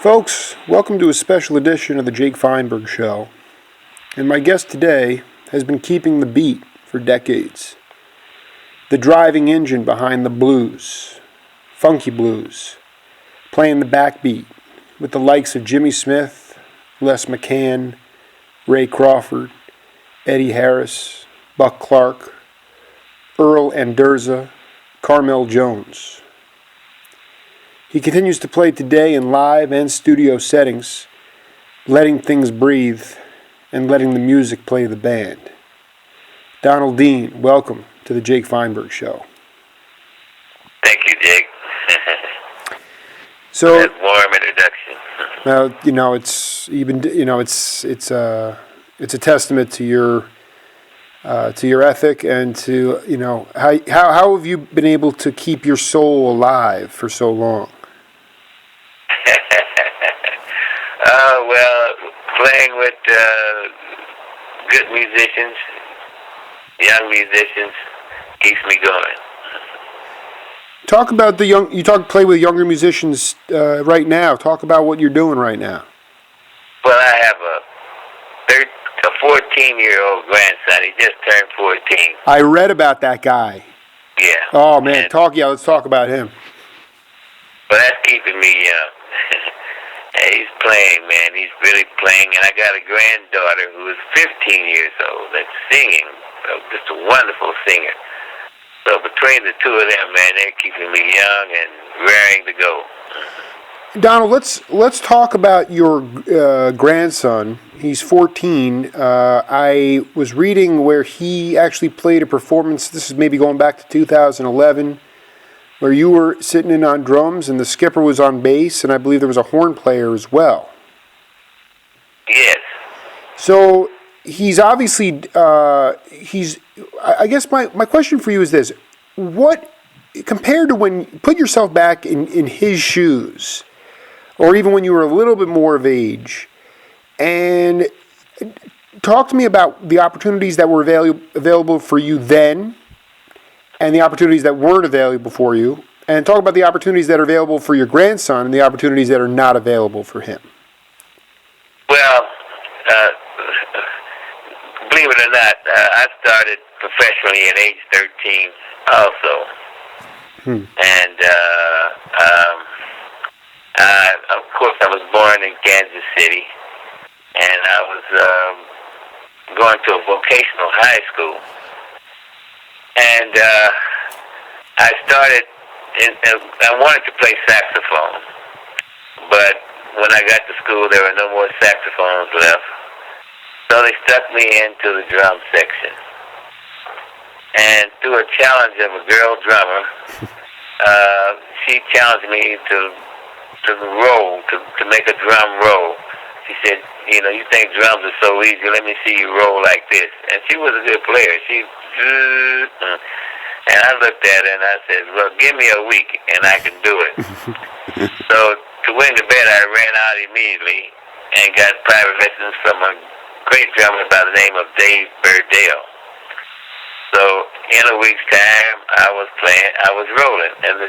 Folks, welcome to a special edition of the Jake Feinberg Show. And my guest today has been keeping the beat for decades. The driving engine behind the blues, funky blues, playing the backbeat with the likes of Jimmy Smith, Les McCann, Ray Crawford, Eddie Harris, Buck Clark, Earl Anderza, Carmell Jones. He continues to play today in live and studio settings, letting things breathe and letting the music play the band. Donald Dean, welcome to the Jake Feinberg Show. Thank you, Jake. So that warm introduction. it's a testament to your ethic and to how have you been able to keep your soul alive for so long? Playing with good musicians, young musicians, keeps me going. Talk about play with younger musicians right now. Talk about what you're doing right now. Well, I have a 14-year-old grandson. He just turned 14. I read about that guy. Yeah. Oh man, let's talk about him. Well, that's keeping me young. He's playing, man. He's really playing. And I got a granddaughter who is 15 years old that's singing. Just a wonderful singer. So between the two of them, man, they're keeping me young and raring to go. Donald, let's talk about your grandson. He's 14. I was reading where he actually played a performance. This is maybe going back to 2011, where you were sitting in on drums and the skipper was on bass, and I believe there was a horn player as well. Yes. So he's obviously I guess my question for you is this: what, compared to when, put yourself back in his shoes, or even when you were a little bit more of age, and talk to me about the opportunities that were available for you then, and the opportunities that weren't available for you, and talk about the opportunities that are available for your grandson and the opportunities that are not available for him. Well, believe it or not, I started professionally at age 13 also. And of course I was born in Kansas City, and I was going to a vocational high school. And I started, I wanted to play saxophone, but when I got to school there were no more saxophones left. So they stuck me into the drum section. And through a challenge of a girl drummer, she challenged me to roll, to make a drum roll. She said, you think drums are so easy, let me see you roll like this. And she was a good player. And I looked at her and I said, well, give me a week and I can do it. So to win the bet, I ran out immediately and got private lessons from a great drummer by the name of Dave Burdell. So in a week's time, I was rolling, and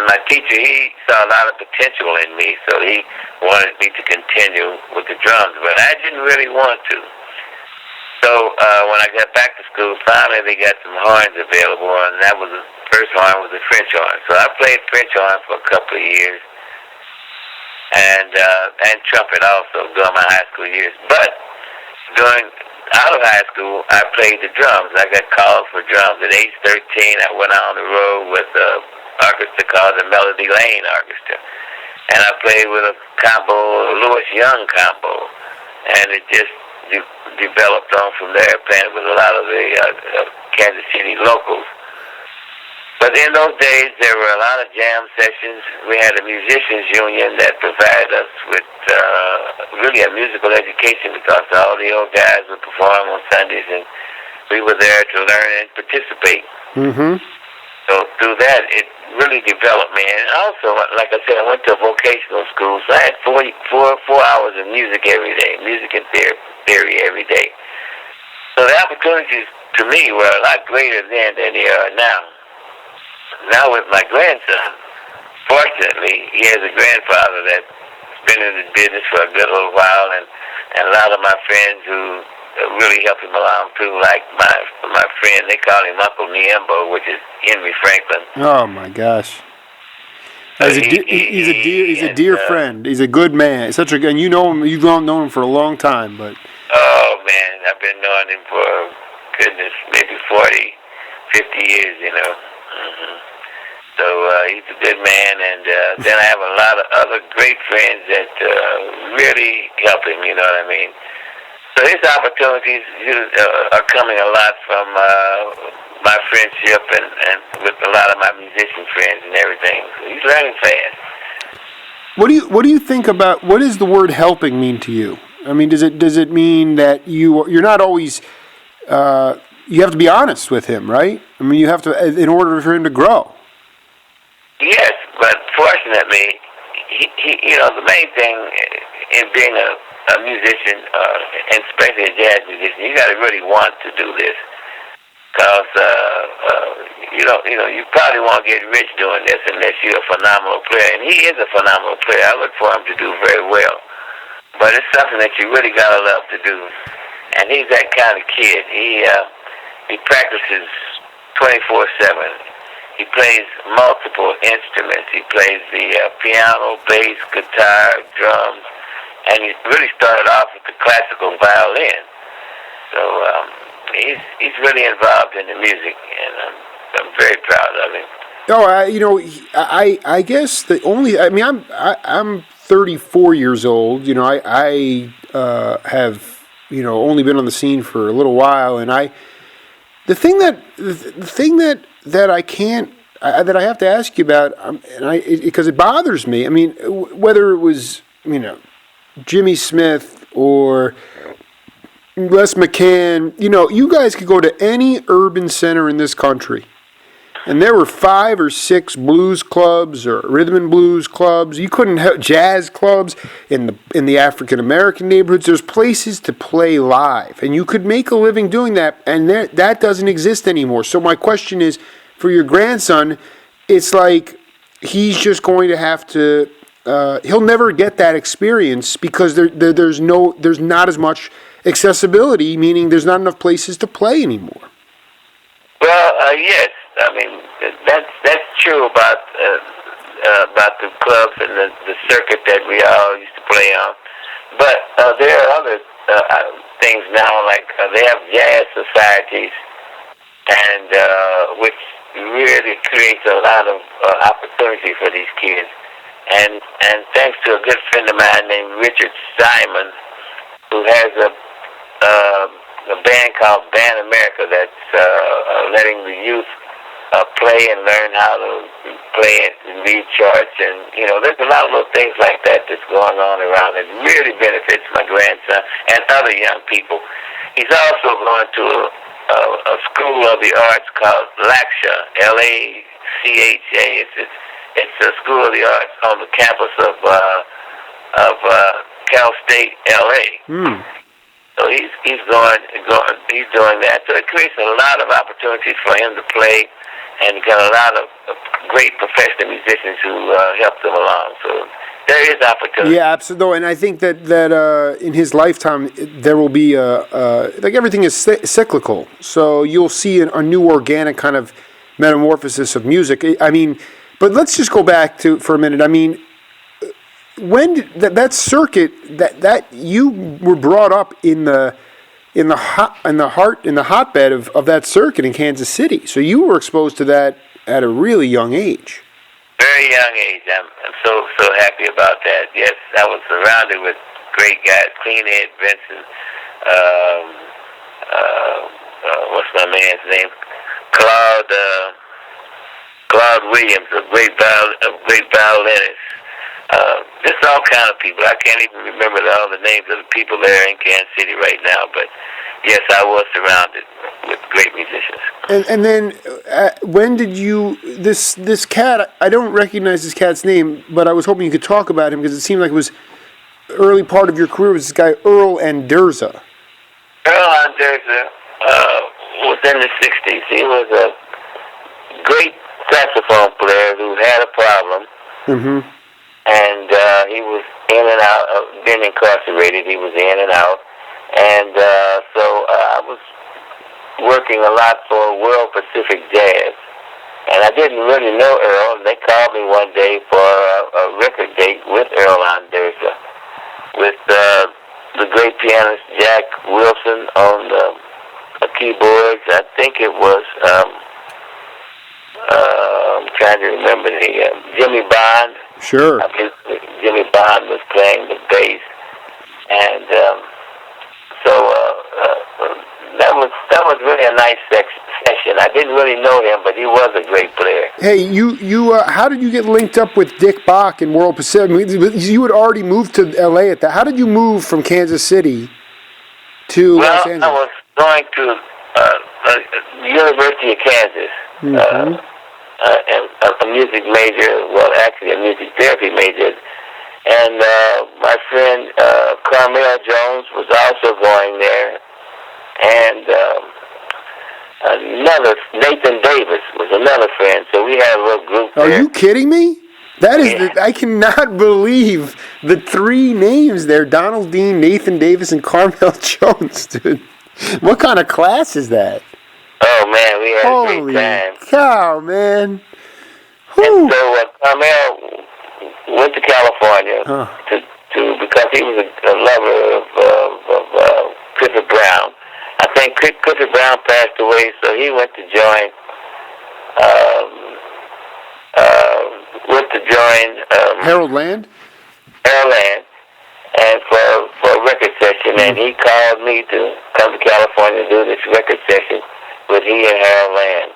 my teacher, he saw a lot of potential in me, so he wanted me to continue with the drums, but I didn't really want to. So when I got back to school, finally they got some horns available, and that was the first horn was a French horn. So I played French horn for a couple of years, and trumpet also during my high school years. But out of high school, I played the drums. I got called for drums at age 13. I went on the road with an orchestra called the Melody Lane Orchestra, and I played with a combo, Louis Young combo, and it just developed on from there, playing with a lot of the Kansas City locals. But in those days, there were a lot of jam sessions. We had a musicians union that provided us with really a musical education, because all the old guys would perform on Sundays, and we were there to learn and participate. Mm-hmm. So through that, it really developed me. And also, like I said, I went to a vocational school, so I had 4 hours of music every day, music and theory every day. So the opportunities to me were a lot greater then than they are now. Now with my grandson, fortunately, he has a grandfather that's been in the business for a good little while, and a lot of my friends who really helped him along too, like my friend, they call him Uncle Niembo, which is Henry Franklin. Oh my gosh. He's a dear friend. He's a good man. And you know him. You've known him for a long time, but. Oh man, I've been knowing him for goodness, maybe 40, 50 years. Mm-hmm. So he's a good man, and then I have a lot of other great friends that really help him. You know what I mean? So his opportunities are coming a lot from my friendship and with a lot of my musician friends and everything. So he's learning fast. What do you think about, what does the word helping mean to you? I mean, does it mean that you're not always you have to be honest with him, right? I mean, you have to, in order for him to grow. Yes, but fortunately, he the main thing in being a musician, and especially a jazz musician, you got to really want to do this, because you probably won't get rich doing this unless you're a phenomenal player, and he is a phenomenal player. I look for him to do very well, but it's something that you really got to love to do, and he's that kind of kid. He practices 24/7. He plays multiple instruments. He plays the piano, bass, guitar, drums, and he really started off with the classical violin. So he's really involved in the music, and I'm very proud of him. No, I guess I'm 34 years old. I have only been on the scene for a little while, and the thing that I can't, that I have to ask you about, because it bothers me. I mean, whether it was Jimmy Smith or Les McCann, you guys could go to any urban center in this country, and there were 5 or 6 blues clubs or rhythm and blues clubs. You couldn't have jazz clubs in the African American neighborhoods. There's places to play live, and you could make a living doing that. And that doesn't exist anymore. So my question is, for your grandson, it's like he's just going to have to. He'll never get that experience because there's not as much accessibility, meaning there's not enough places to play anymore. Well, yes. I mean, that's true about the clubs and the circuit that we all used to play on. But there are other things now, like they have jazz societies, and which really creates a lot of opportunity for these kids. And thanks to a good friend of mine named Richard Simon, who has a band called Band America that's letting the youth play and learn how to play it and read charts, and there's a lot of little things like that that's going on around that really benefits my grandson and other young people. He's also going to a school of the arts called LACHA, LACHA. It's a school of the arts on the campus of Cal State, LA. So he's doing that. So it creates a lot of opportunities for him to play. And got a lot of great professional musicians who help them along. So there is opportunity. Yeah, absolutely. And I think that in his lifetime, there will be like everything is cyclical. So you'll see a new organic kind of metamorphosis of music. I mean, but let's just go back for a minute. I mean, when did that circuit that you were brought up in the hotbed of that circuit in Kansas City. So you were exposed to that at a really young age. Very young age. I'm so happy about that. Yes, I was surrounded with great guys. Clean Ed Vincent. What's my man's name? Claude Williams, a great violinist. Just all kind of people. I can't even remember all the names of the people there in Kansas City right now, but yes, I was surrounded with great musicians. And then, when did you this cat? I don't recognize this cat's name, but I was hoping you could talk about him because it seemed like it was early part of your career. Was this guy Earl Anderza? Earl Anderza was in the '60s. He was a great saxophone player who had a problem. Mm-hmm. And he was in and out, been incarcerated. He was in and out. And so I was working a lot for World Pacific Jazz. And I didn't really know Earl. And they called me one day for a record date with Earl Anderson, with the great pianist Jack Wilson on the keyboards. I think it was, I'm trying to remember Jimmy Bond. Sure. I mean, Jimmy Bond was playing the bass. And that was really a nice session. I didn't really know him, but he was a great player. Hey, you how did you get linked up with Dick Bach in World Pacific? I mean, you had already moved to L.A. at that. How did you move from Kansas City to Los Angeles? I was going to University of Kansas, Mm-hmm. and a music major. Well, actually, a music therapy major. And my friend Carmell Jones was also going there, and another Nathan Davis was another friend. So we had a little group there. Are you kidding me? That is, I cannot believe the three names there: Donald Dean, Nathan Davis, and Carmell Jones. Dude, what kind of class is that? Oh man, we had a Holy great time. cow, man! And so Carmell went to California Huh. to because he was a lover of Clifford Brown. I think Clifford Brown passed away, so he went to join Harold Land? Land, and for a record session, and he called me to come to California to do this record session with he and Harold Land.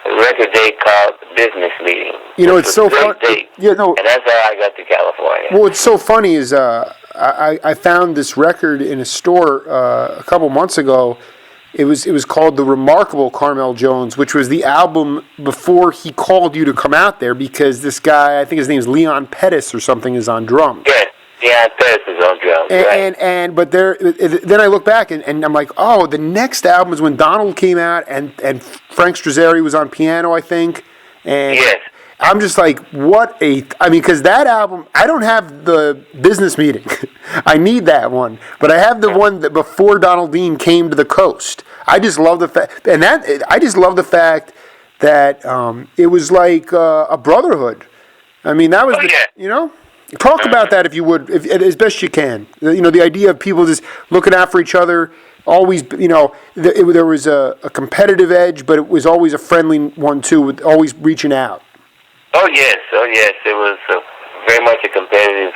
A record date called Business Meeting. You know, it's so funny. And that's how I got to California. Well, what's so funny is I found this record in a store a couple months ago. It was called The Remarkable Carmell Jones, which was the album before he called you to come out there, because this guy, I think his name is Leon Pettis or something, is on drums. Yes, Leon Pettis is on drums. But then I look back and I'm like, oh, the next album is when Donald came out and Frank Strazzeri was on piano, I think. And yes. I'm just like, because that album, I don't have the Business Meeting. I need that one. But I have the one that before Donald Dean came to the coast. I just love the fact, that it was like a brotherhood. I mean, that was, talk about that if you would, as best you can. The idea of people just looking out for each other, always, there was a competitive edge, but it was always a friendly one too, with always reaching out. Oh yes, it was very much a competitive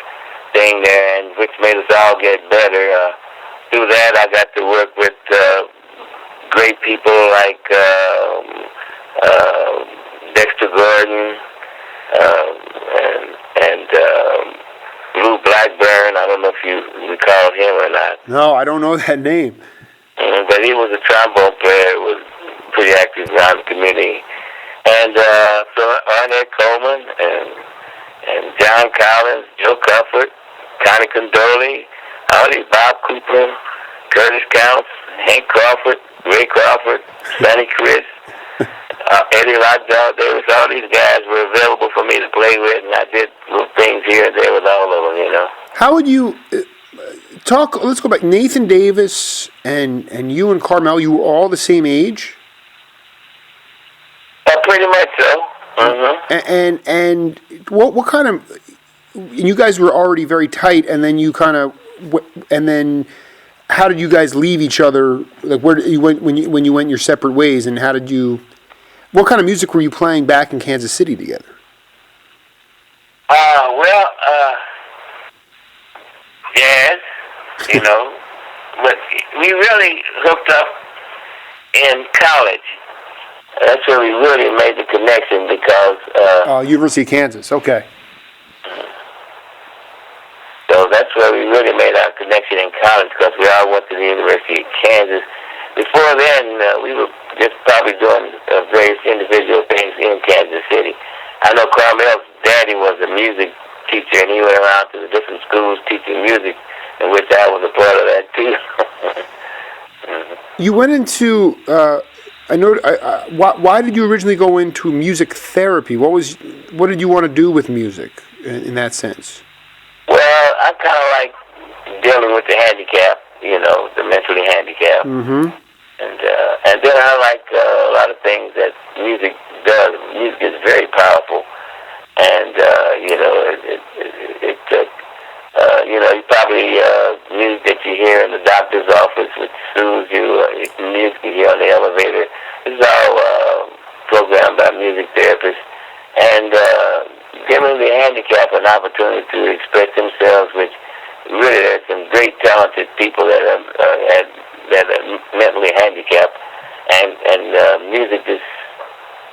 thing there, and which made us all get better. Through that, I got to work with great people like Dexter Gordon and Lou Blackburn. I don't know if you recall him or not. No, I don't know that name. But he was a trombone player, was pretty active around the community. And so Arnett Coleman and John Collins, Joe Comfort, Connie Condoli, Bob Cooper, Curtis Counts, Hank Crawford, Ray Crawford, Sonny Chris, Eddie Lockjaw Davis. All these guys were available for me to play with, and I did little things here and there with all of them, How would you talk? Let's go back. Nathan Davis and you and Carmell, you were all the same age? Pretty much so. Mm-hmm. And what kind of? You guys were already very tight, and then you kind of, and then how did you guys leave each other? Like, where you went when you went your separate ways, and how did you? What kind of music were you playing back in Kansas City together? Jazz, but we really hooked up in college. That's where we really made the connection because... University of Kansas, okay. So that's where we really made our connection in college, because we all went to the University of Kansas. Before then, we were just probably doing various individual things in Kansas City. I know Carmell's daddy was a music teacher, and he went around to the different schools teaching music, in which I was a part of that too. You went into... why did you originally go into music therapy? What did you want to do with music? in that sense? Well, I kind of like dealing with the handicap, the mentally handicapped. Mm-hmm. And then I like a lot of things that music does. Music is very powerful, and you probably music that you hear in the doctor's office, which soothes you. Music you hear on the elevator. This is all programmed by music therapists, and giving the handicapped an opportunity to express themselves. Which really, there's some great talented people that are mentally handicapped, and music is.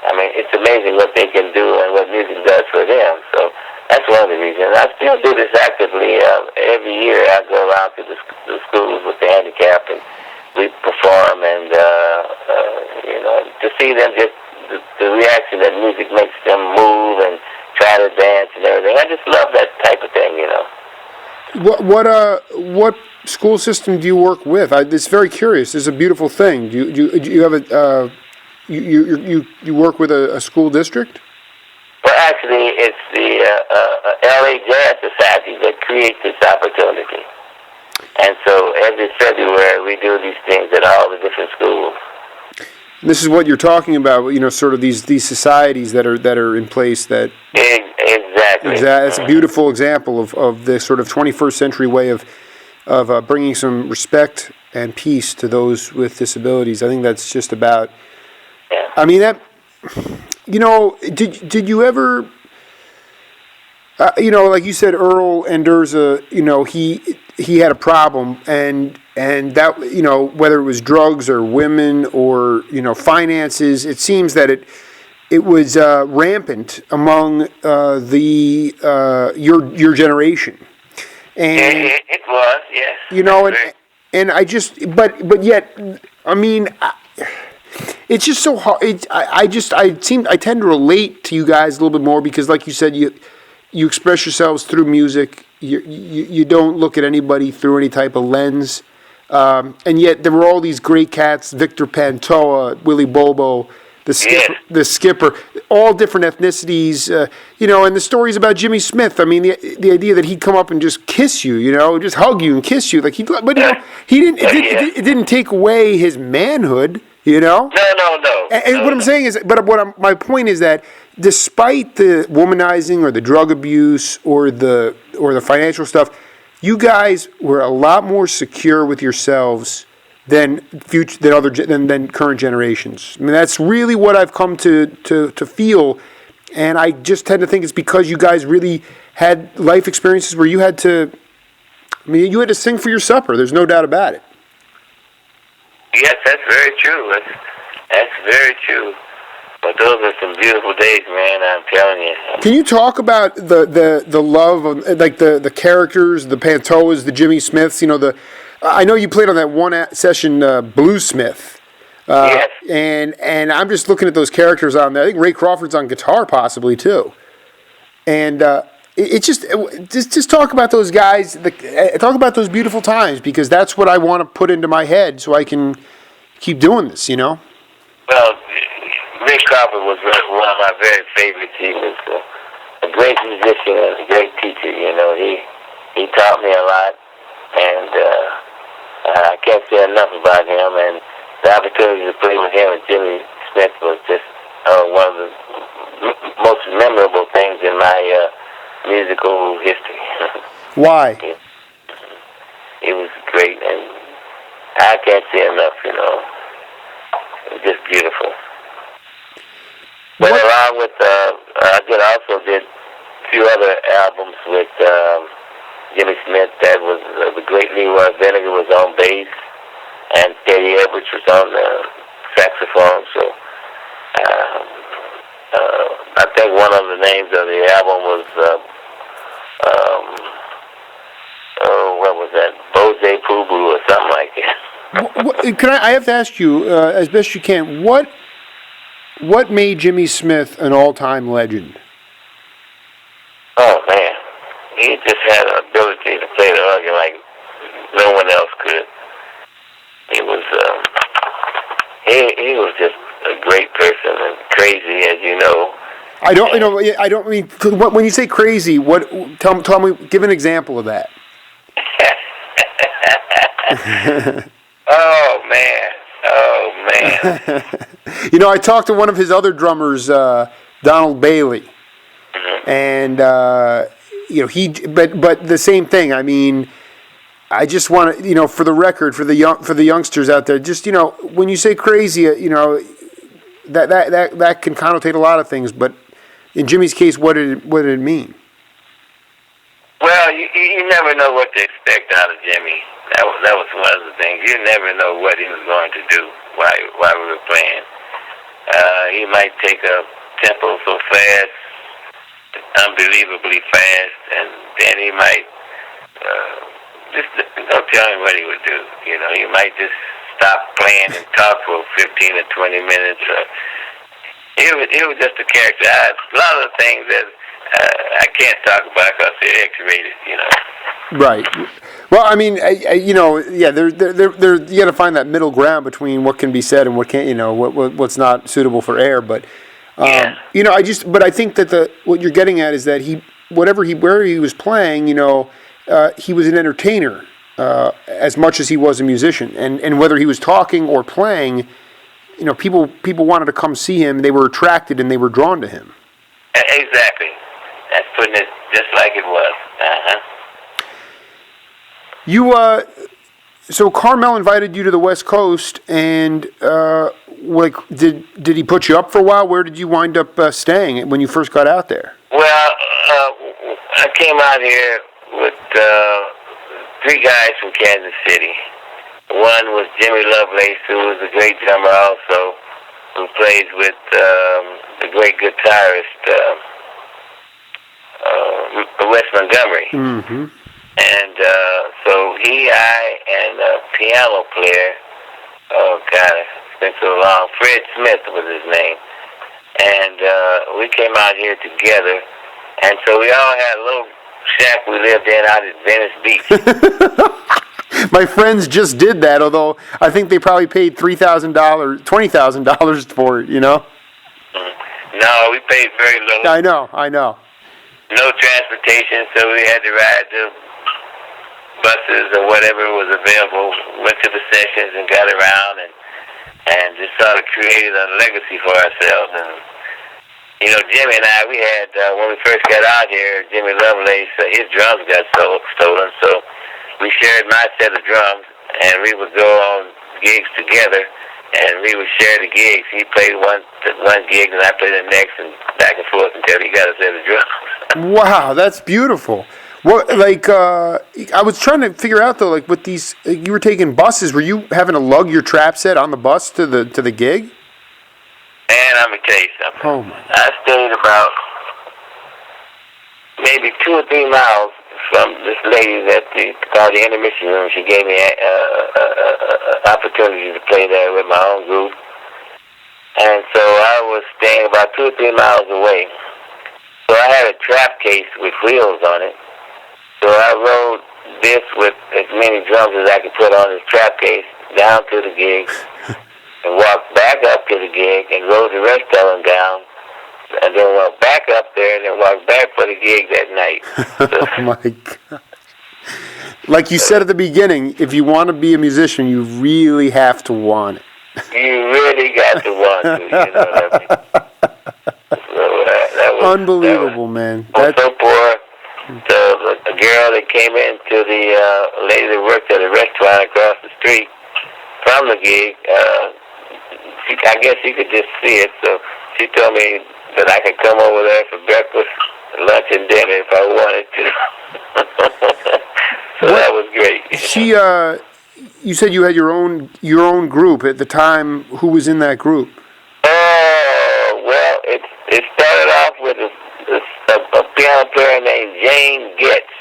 I mean, it's amazing what they can do and what music does for them. So that's one of the reasons. I still do this actively. Every year I go around to the schools with the handicapped, and we perform, and to see them just the reaction that music makes them move and try to dance and everything. I just love that type of thing, What school system do you work with? It's very curious. It's a beautiful thing. Do you have a you work with a school district? Well, actually, it's the LA Jazz Society that creates this opportunity. And so every February we do these things at all the different schools. This is what you're talking about, sort of these societies that are in place that... Exactly. That's a beautiful example of the sort of 21st century way of bringing some respect and peace to those with disabilities. I think that's just about... Yeah. I mean, that... did you ever... like you said, Earl Anderza, he had a problem, and that, whether it was drugs or women or, finances, it seems that it was rampant among your generation. And it was, yes. And I just, but yet, I mean, it's just so hard. I tend to relate to you guys a little bit more because, like you said, you express yourselves through music. You don't look at anybody through any type of lens. And yet there were all these great cats: Victor Pantoa, Willie Bobo, the skipper, all different ethnicities. And the stories about Jimmy Smith. I mean, the idea that he'd come up and just kiss you, just hug you and kiss you, like he didn't. It didn't take away his manhood. No. And what I'm saying is, my point is that despite the womanizing or the drug abuse or the financial stuff, you guys were a lot more secure with yourselves than current generations. I mean, that's really what I've come to feel, and I just tend to think it's because you guys really had life experiences where you had to sing for your supper. There's no doubt about it. Yes, that's very true. That's very true. But those are some beautiful days, man. I'm telling you. Can you talk about the love of like the characters, the Pantoas, the Jimmy Smiths? I know you played on that one session, Bluesmith. Yes. And I'm just looking at those characters on there. I think Ray Crawford's on guitar, possibly too. And it's just talk about those guys. Talk about those beautiful times because that's what I want to put into my head so I can keep doing this. Well, Ray Crawford was one of my very favorites. He was a great musician and a great teacher. He taught me a lot, and I can't say enough about him. And the opportunity to play with him and Jimmy Smith was just one of the most memorable things in my musical history. Why? It was great, and I can't say enough. It was just beautiful. But along with, I also did a few other albums with Jimmy Smith. That was the great Leroy Vinegar was on bass, and Teddy Edwards was on the saxophone. So I think one of the names of the album was, what was that? Bose Poo Boo or something like that. I have to ask you, as best you can, what made Jimmy Smith an all-time legend? Oh, man. He just had an ability to play the organ like no one else could. He was just a great person and crazy, as you know. I don't, I don't mean, when you say crazy, tell me, give an example of that. Oh, man. I talked to one of his other drummers, Donald Bailey, and but the same thing. I mean, I just want to, for the record, for the youngsters out there, just when you say crazy, that can connotate a lot of things. But in Jimmy's case, what did it mean? Well, you never know what to expect out of Jimmy. That was one of the things. You never know what he was going to do while we were playing. He might take a tempo so fast, unbelievably fast, and then he might just don't tell him what he would do. He might just stop playing and talk for 15 or 20 minutes. He was just a character. A lot of the things that I can't talk about because they're X-rated, Right. Well, I mean, yeah, there, you got to find that middle ground between what can be said and what can't, what's not suitable for air. But, yeah. But I think that what you're getting at is that where he was playing, he was an entertainer as much as he was a musician, and whether he was talking or playing, people wanted to come see him. They were attracted and they were drawn to him. Exactly. That's putting it just like it was. So Carmell invited you to the West Coast, and did he put you up for a while? Where did you wind up staying when you first got out there? Well, I came out here with 3 guys from Kansas City. One was Jimmy Lovelace, who was a great drummer also, who plays with the great guitarist Wes Montgomery. Mm-hmm. And so I and a piano player, oh God, it's been so long, Fred Smith was his name. And we came out here together, and so we all had a little shack we lived in out at Venice Beach. My friends just did that, although I think they probably paid $3,000, $20,000 for it, No, we paid very little. I know. No transportation, so we had to ride the buses or whatever was available. Went to the sessions and got around and just sort of created a legacy for ourselves. And Jimmy and I, we had when we first got out here, Jimmy Lovelace, his drums got stolen, so we shared my set of drums, and we would go on gigs together, and we would share the gigs. He played one gig, and I played the next, and back and forth until he got a set of drums. Wow, that's beautiful. What, I was trying to figure out though, with these, you were taking buses. Were you having to lug your trap set on the bus to the gig? And I'm gonna tell you something. Oh my! I stayed about maybe 2 or 3 miles from this lady called the intermission room. She gave me opportunity to play there with my own group, and so I was staying about 2 or 3 miles away. So I had a trap case with wheels on it. So I rode this with as many drums as I could put on this trap case down to the gig, and walked back up to the gig, and rode the rest of them down, and then walked back up there, and then walked back for the gig that night. Oh my God! Like you said at the beginning, if you want to be a musician, you really have to want it. You really got to want to. You know what I mean? So that was unbelievable, man. That's so poor. The girl that came in to the lady that worked at a restaurant across the street from the gig, I guess she could just see it, so she told me that I could come over there for breakfast, lunch, and dinner if I wanted to. So that was great. You said you had your own group at the time. Who was in that group? Well, it started off with a piano player named Jane Getz.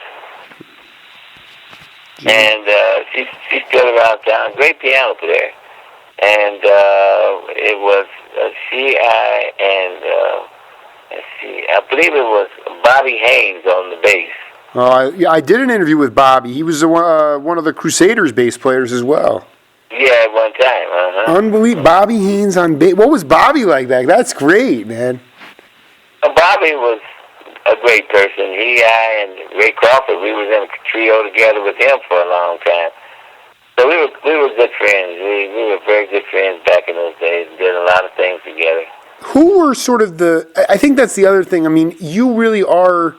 And she's still around town, great piano player. And it was I believe it was Bobby Haynes on the bass. I did an interview with Bobby. He was one of the Crusaders bass players as well. Yeah, at one time. Unbelievable. Bobby Haynes on bass. What was Bobby like back? That's great, man. Bobby was a great person. He, I, and Ray Crawford, we was in a trio together with him for a long time. So we were good friends. We were very good friends back in those days. Did a lot of things together. Who were sort of I think that's the other thing. I mean, you really are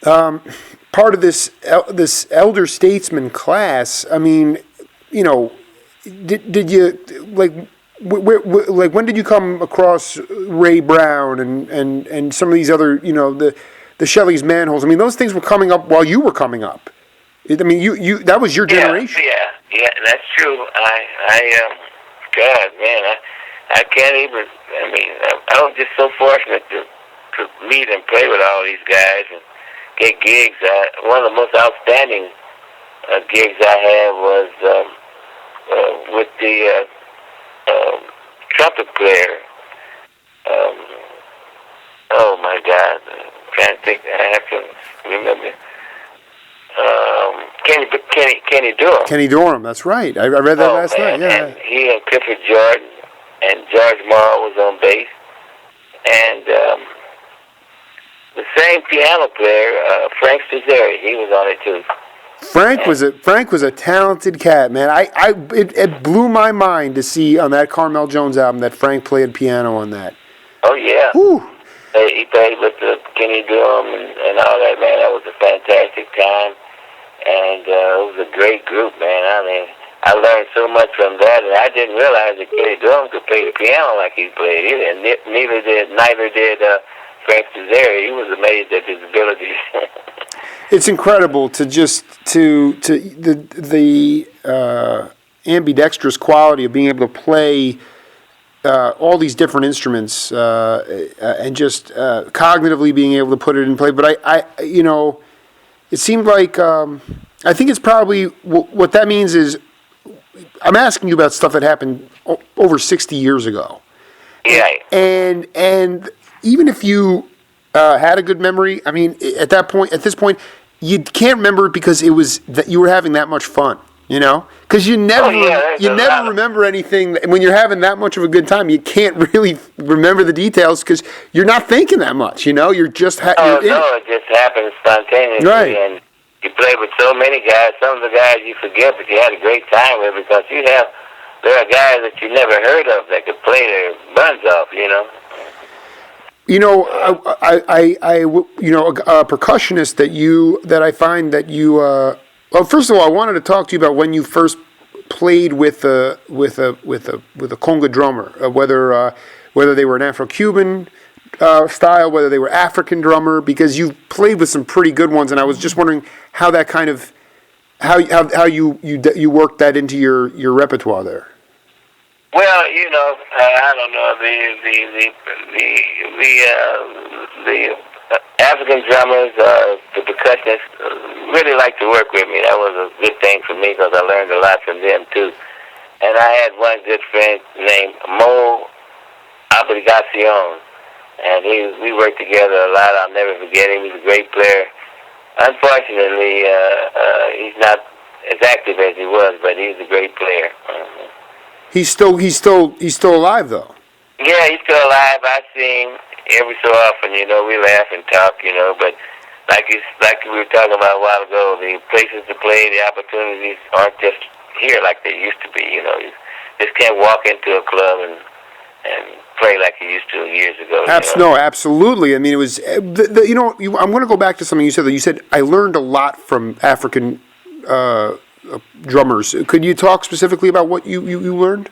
part of this elder statesman class. I mean, you know, did you like like when did you come across Ray Brown and some of these other, you know, the Shelley's Manholes? I mean, those things were coming up while you were coming up. I mean, you that was your generation. Yeah, that's true. God, man, I can't even. I mean, I was just so fortunate to meet and play with all these guys and get gigs. One of the most outstanding gigs I had was with the trumpet player. Oh my God, I'm trying to think. I have to remember. Kenny Dorham. Kenny Dorham, that's right. I read that last night. Yeah. And he and Clifford Jordan and George Morrow was on bass, and the same piano player, Frank Cesare, he was on it too. Frank was a talented cat, man. It blew my mind to see on that Carmell Jones album that Frank played piano on that. Oh yeah. Whew. He played with Kenny Dorham and all that, man. That was a fantastic time. And it was a great group, man. I mean, I learned so much from that, and I didn't realize that Kenny Dorham could play the piano like he played it, and neither did Frank Cesare. He was amazed at his abilities. It's incredible to the ambidextrous quality of being able to play all these different instruments and just cognitively being able to put it in play. But I you know, it seemed like I think it's probably what that means is I'm asking you about stuff that happened over 60 years ago. Yeah. And even if you had a good memory, I mean, at this point, you can't remember it because it was that you were having that much fun, you know? Because you never remember anything when you're having that much of a good time. You can't really remember the details because you're not thinking that much, you know? You're just it just happens spontaneously, right? And you play with so many guys. Some of the guys you forget, but you had a great time with because there are guys that you never heard of that could play their buns off, you know. You know, you know, a percussionist that I find that you. Well, first of all, I wanted to talk to you about when you first played with a conga drummer, whether they were an Afro-Cuban style, whether they were African drummer, because you played with some pretty good ones, and I was just wondering how that kind of how you worked that into your repertoire there. Well, you know, I don't know the African drummers, the percussionists, really like to work with me. That was a good thing for me because I learned a lot from them too. And I had one good friend named Mo Obligacion, and we worked together a lot. I'll never forget him. He was a great player. Unfortunately, he's not as active as he was, but he's a great player. He's still alive though. Yeah, he's still alive. I see him every so often. You know, we laugh and talk. You know, but like we were talking about a while ago, the places to play, the opportunities aren't just here like they used to be. You know, you just can't walk into a club and play like you used to years ago. No, absolutely. I mean, it was you know. I'm going to go back to something you said. You said I learned a lot from African drummers. Could you talk specifically about what you learned?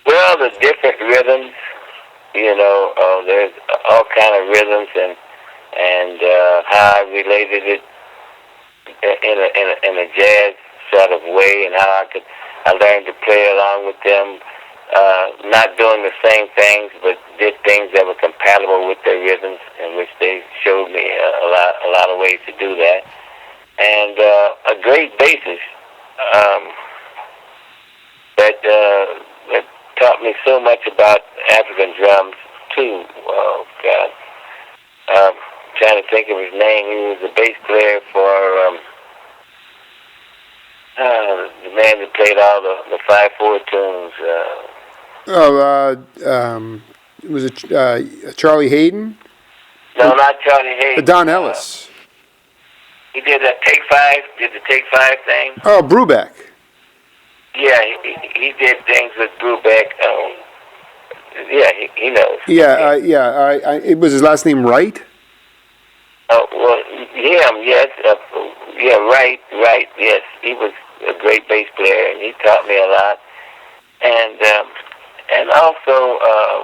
Well, the different rhythms. You know, there's all kind of rhythms and how I related it in a jazz sort of way, and how I learned to play along with them. Not doing the same things, but did things that were compatible with their rhythms, in which they showed me a lot of ways to do that. And a great bassist that taught me so much about African drums too. Oh God, I'm trying to think of his name. He was a bass player for the man that played all the 5/4 tunes. was it Charlie Hayden? No, not Charlie Hayden. Don Ellis. He did that Take Five. Did the Take Five thing? Oh, Brubeck. Yeah, he did things with Brubeck. Yeah, he knows. Yeah, it was his last name, Wright? Oh, well, him, yes. Yeah, right, yes. He was a great bass player, and he taught me a lot. And also...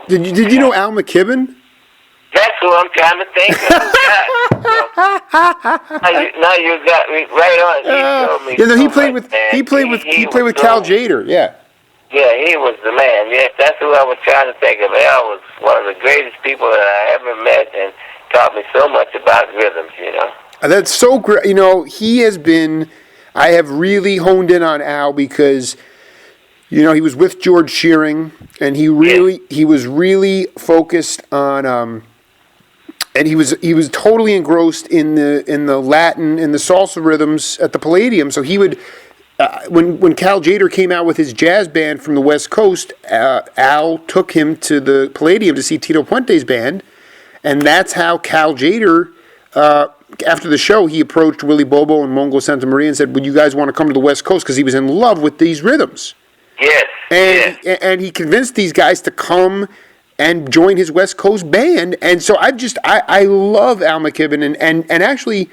Did you know Al McKibben? That's who I'm trying to think of. now you got me right on. He he played with Cal Jader. Yeah. Yeah, he was the man. Yes, that's who I was trying to think of. Al was one of the greatest people that I ever met, and taught me so much about rhythms. That's so great. He has been. I have really honed in on Al because, he was with George Shearing, and he was really focused on. And he was totally engrossed in the Latin and the salsa rhythms at the Palladium. So he would, when Cal Jader came out with his jazz band from the West Coast, Al took him to the Palladium to see Tito Puente's band, and that's how Cal Jader, after the show, he approached Willie Bobo and Mongo Santa Maria and said, "Would you guys want to come to the West Coast?" Because he was in love with these rhythms. Yes. And he convinced these guys to come and join his West Coast band. And so I love Al McKibben. And actually,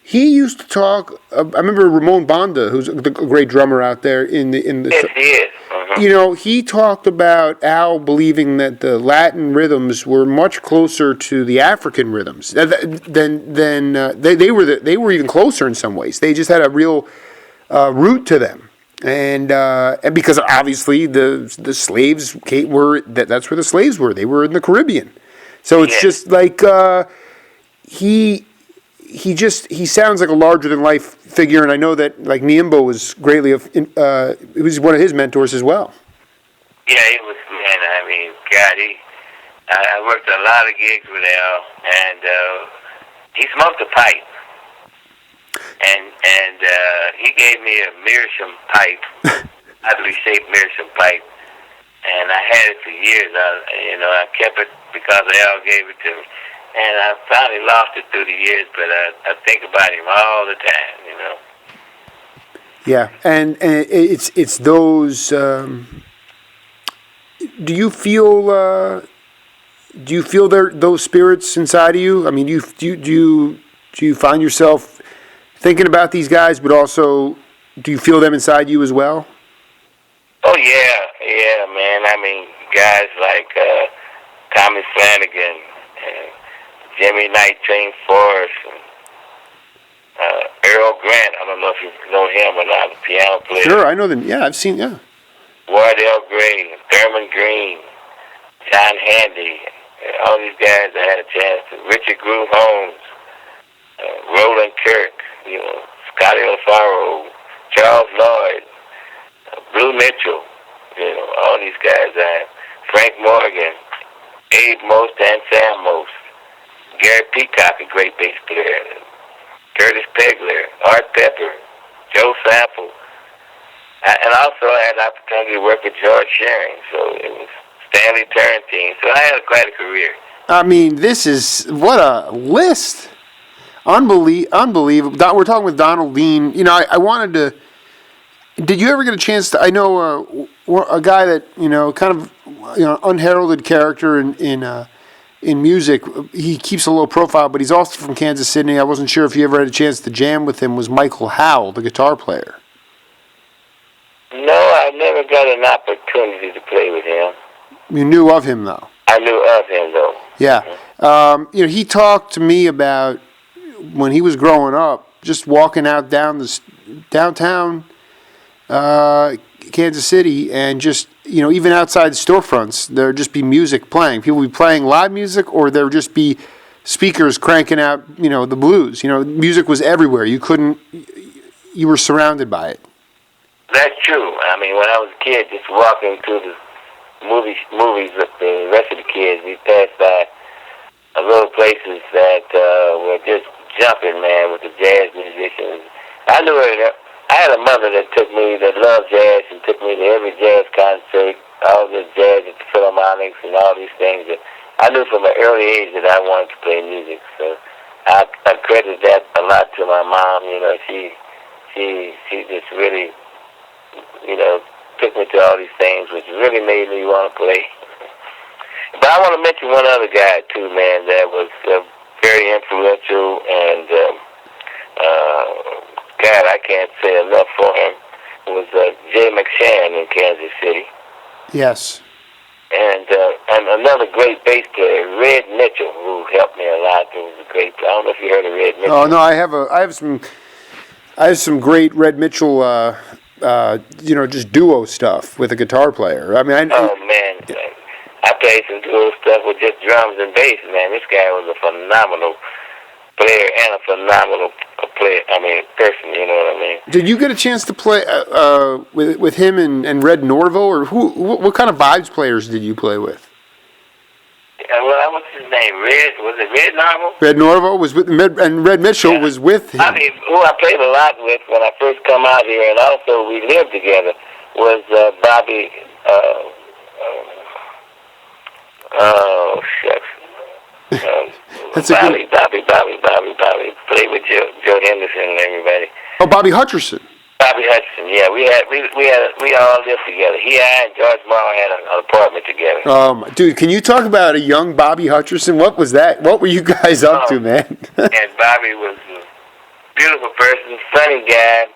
he used to talk, I remember Ramon Banda, who's a great drummer out there in the Yes, he is. Uh-huh. He talked about Al believing that the Latin rhythms were much closer to the African rhythms than they were even closer in some ways. They just had a real root to them. And because obviously the slaves were that's where the slaves were. They were in the Caribbean, so it's just like he sounds like a larger than life figure. And I know that like Niimbo was greatly it was one of his mentors as well. Yeah, he was, man. I mean, God, I worked a lot of gigs with Al, and he smoked a pipe. And he gave me a meerschaum pipe, oddly shaped meerschaum pipe, and I had it for years. I kept it because Al gave it to me, and I finally lost it through the years. But I think about him all the time, Yeah, and it's those. Do you feel those spirits inside of you? I mean, do you find yourself thinking about these guys, but also, do you feel them inside you as well? Oh, yeah, man. I mean, guys like Tommy Flanagan, and Jimmy Night Train Forrest, and Earl Grant. I don't know if you know him or not, the piano player. Sure, I know them. Yeah, I've seen, yeah. Wardell Gray, Thurman Green, John Handy, all these guys I had a chance to. Richard Groove Holmes, Roland Kirk, Scotty Alfaro, Charles Lloyd, Blue Mitchell, all these guys. Frank Morgan, Abe Most and Sam Most, Gary Peacock, a great bass player, Curtis Pegler, Art Pepper, Joe Sample. And also I had the opportunity to work with George Shearing, so it was Stanley Turrentine. So I had quite a career. I mean, what a list. Unbelievable. We're talking with Donald Dean. I wanted to. Did you ever get a chance to? I know a guy that kind of unheralded character in music. He keeps a low profile, but he's also from Kansas City. I wasn't sure if you ever had a chance to jam with him. Was Michael Howell, the guitar player? No, I never got an opportunity to play with him. You knew of him though. I knew of him though. Yeah. He talked to me about when he was growing up, just walking out downtown Kansas City, and just even outside storefronts, there'd just be music playing. People would be playing live music, or there'd just be speakers cranking out the blues. Music was everywhere. You were surrounded by it. That's true. I mean, when I was a kid, just walking through the movies with the rest of the kids, we passed by little places that were just jumping, man, with the jazz musicians. I knew it. I had a mother that loved jazz and took me to every jazz concert all the jazz and philharmonics and all these things. That I knew from an early age that I wanted to play music. So I credit that a lot to my mom. You know, she just really, you know, took me to all these things, which really made me want to play. But I want to mention one other guy too, man, that was very influential, and God, I can't say enough for him. It was Jay McShann in Kansas City. Yes. And another great bass player, Red Mitchell, who helped me a lot. He was a great player. I don't know if you heard of Red Mitchell. Oh no, I have some great Red Mitchell, just duo stuff with a guitar player. I mean, I played some duo stuff with just drums and bass. Man, this guy was a phenomenal player and a phenomenal person. You know what I mean? Did you get a chance to play with him and Red Norvo, or what kind of vibes players did you play with? What's his name? Was it Red Norvo? Red Norvo was with, and Red Mitchell was with him. I mean, who I played a lot with when I first come out here, and also we lived together, was Bobby. Oh shucks. That's Bobby. Played with Joe Henderson and everybody. Oh, Bobby Hutcherson. Bobby Hutcherson, yeah. We all lived together. I and George Morrow had an apartment together. Dude, can you talk about a young Bobby Hutcherson? What was that? What were you guys up to, man? And Bobby was a beautiful person, funny guy.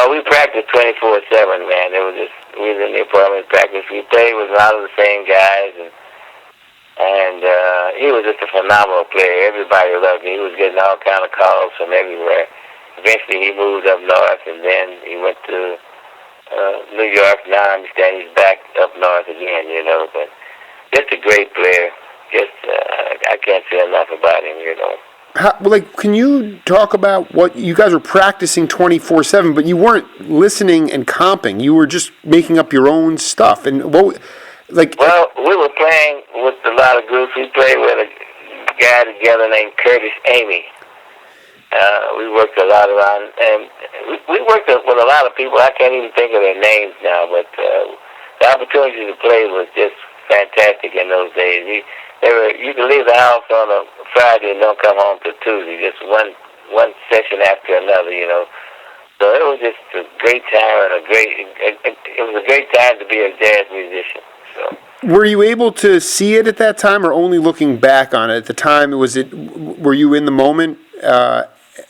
We practiced 24/7, man. We was in the apartment practice. We played with a lot of the same guys, and he was just a phenomenal player. Everybody loved him. He was getting all kind of calls from everywhere. Eventually, he moved up north, and then he went to New York. Now I understand he's back up north again, you know. But just a great player. I can't say enough about him, you know. Can you talk about what you guys were practicing 24/7, but you weren't listening and comping. You were just making up your own stuff. And Well, we were playing with a lot of groups. We played with a guy together named Curtis Amy. We worked a lot around, and we worked with a lot of people. I can't even think of their names now, but the opportunity to play was just fantastic in those days. You could leave the house on a Friday and don't come home till Tuesday, just one session after another, you know. So it was just a great time, and it was a great time to be a jazz musician. So. Were you able to see it at that time, or only looking back on it at the time? Were you in the moment,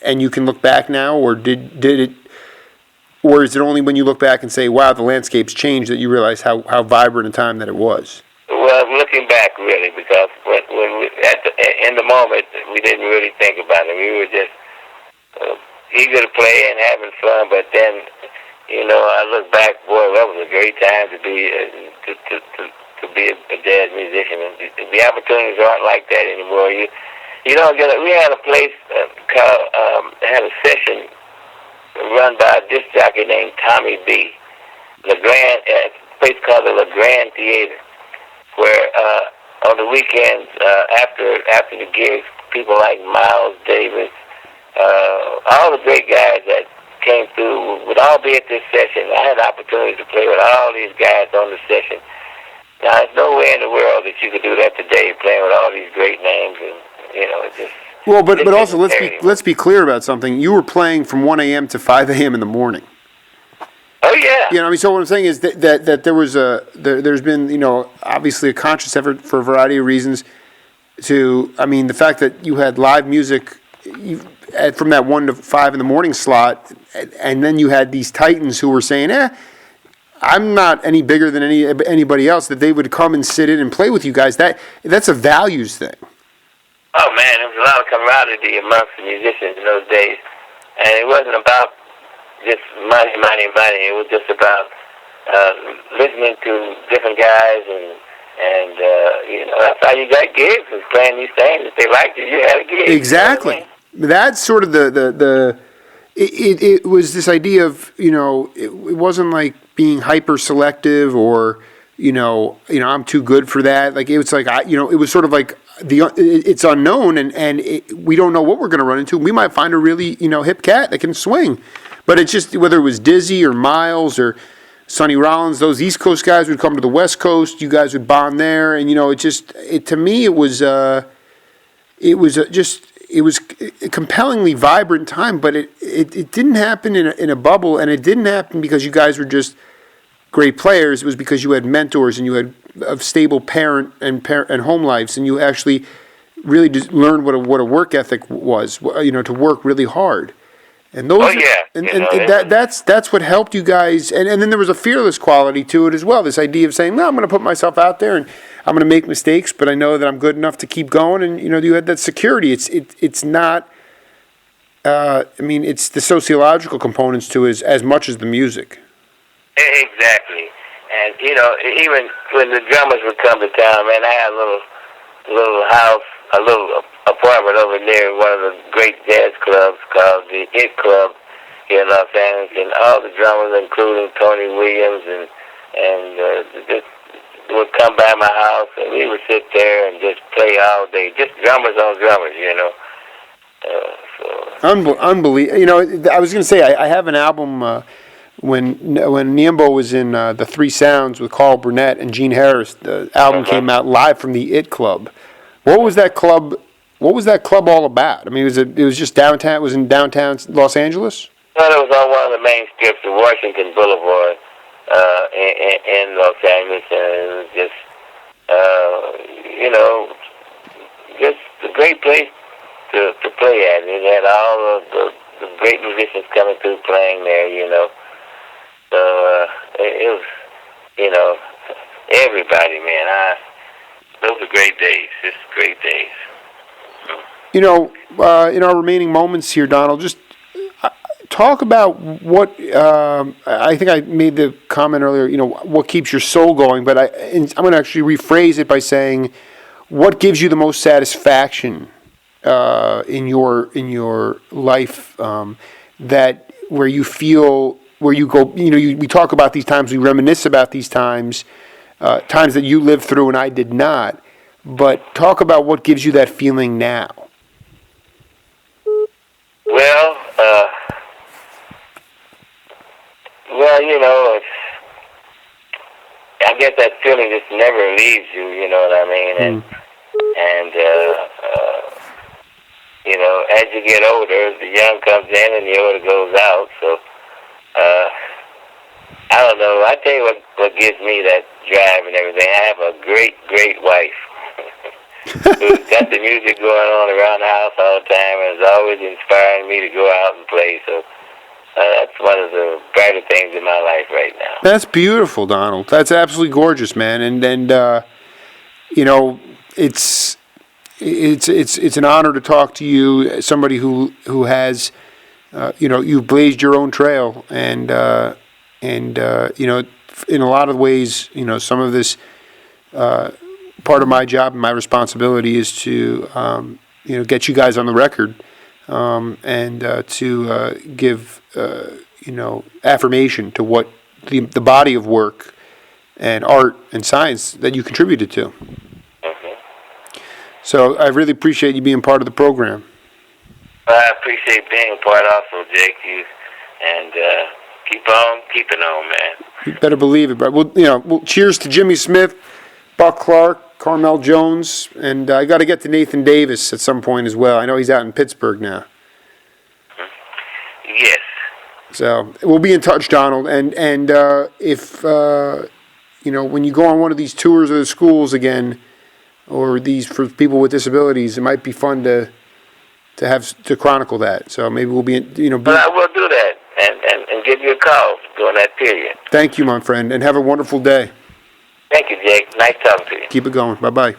and you can look back now, or did it? Or is it only when you look back and say, "Wow, the landscape's changed," that you realize how vibrant a time that it was? Well, looking back, really, because in the moment, we didn't really think about it. We were just eager to play and having fun. But then, you know, I look back, boy, that was a great time to be a jazz musician. And the opportunities aren't like that anymore. You don't get it. We had a place had a session run by a disc jockey named Tommy B. A place called the LeGrand Theater, where on the weekends after the gigs, people like Miles Davis, all the great guys that came through would all be at this session. I had the opportunity to play with all these guys on the session. Now, there's no way in the world that you could do that today, playing with all these great names, and you know, it just. Well, but also let's be clear about something. You were playing from 1 a.m. to 5 a.m. in the morning. Oh yeah. You know, I mean, so what I'm saying is that there was there's been, you know, obviously a conscious effort for a variety of reasons to, I mean, the fact that you had live music from that 1 to 5 in the morning slot, and then you had these titans who were saying, I'm not any bigger than anybody else, that they would come and sit in and play with you guys. That's a values thing. Oh man, there was a lot of camaraderie amongst the musicians in those days, and it wasn't about just money. It was just about listening to different guys, and you know, that's how you got gigs, was playing these things. If they liked you, you had a gig. Exactly. You know what I mean? That's sort of it was this idea of, you know, it wasn't like being hyper selective or you know I'm too good for that. Like it was like it was sort of like it's unknown and we don't know what we're going to run into. We might find a really hip cat that can swing. But it's just whether it was Dizzy or Miles or Sonny Rollins, those East Coast guys would come to the West Coast. You guys would bond there, and to me, it was a compellingly vibrant time. But it didn't happen in a bubble, and it didn't happen because you guys were just great players. It was because you had mentors and you had a stable parent and home lives, and you actually really just learned what a work ethic was. To work really hard. And those, that's what helped you guys. And then there was a fearless quality to it as well. This idea of saying, "No, I'm going to put myself out there, and I'm going to make mistakes, but I know that I'm good enough to keep going." And you had that security. It's not. It's the sociological components to it as much as the music. Exactly. And even when the drummers would come to town, man, I had a little house, a little apartment over near one of the great jazz clubs called the It Club here in Los Angeles, and all the drummers, including Tony Williams, and just would come by my house, and we would sit there and just play all day, just drummers on drummers, Unbelievable. I was going to say I have an album. When Niembo was in the Three Sounds with Carl Burnett and Gene Harris, the album came out live from the It Club. What was that club? What was that club all about? I mean, it was just downtown. It was in downtown Los Angeles. Well, it was on one of the main strips of Washington Boulevard in Los Angeles, and it was just a great place to play at. It had all of the great musicians coming through playing there, So it was, everybody, man. Those are great days. Just great days. In our remaining moments here, Donald, just talk about what I think I made the comment earlier. What keeps your soul going, but I'm going to actually rephrase it by saying, what gives you the most satisfaction in your life that where you feel. Where you go, we talk about these times, we reminisce about these times, times that you lived through and I did not. But talk about what gives you that feeling now. Well, I guess that feeling just never leaves you. You know what I mean? And as you get older, the young comes in and the older goes out. So. I don't know. I tell you what gives me that drive and everything. I have a great, great wife who's got the music going on around the house all the time and is always inspiring me to go out and play. So that's one of the brighter things in my life right now. That's beautiful, Donald. That's absolutely gorgeous, man. And it's an honor to talk to you, somebody who has. You've blazed your own trail, and in a lot of ways, some of this part of my job and my responsibility is to get you guys on the record, and to give affirmation to what the body of work and art and science that you contributed to. Mm-hmm. So I really appreciate you being part of the program. I appreciate being a part also, Jake. And keep on keeping on, man. You better believe it, bro. Well, cheers to Jimmy Smith, Buck Clark, Carmell Jones, and I got to get to Nathan Davis at some point as well. I know he's out in Pittsburgh now. Yes. So we'll be in touch, Donald. And if when you go on one of these tours of the schools again, or these for people with disabilities, it might be fun to chronicle that. So maybe we'll be Well, I will do that and give you a call during that period. Thank you, my friend, and have a wonderful day. Thank you, Jake. Nice talking to you. Keep it going. Bye-bye.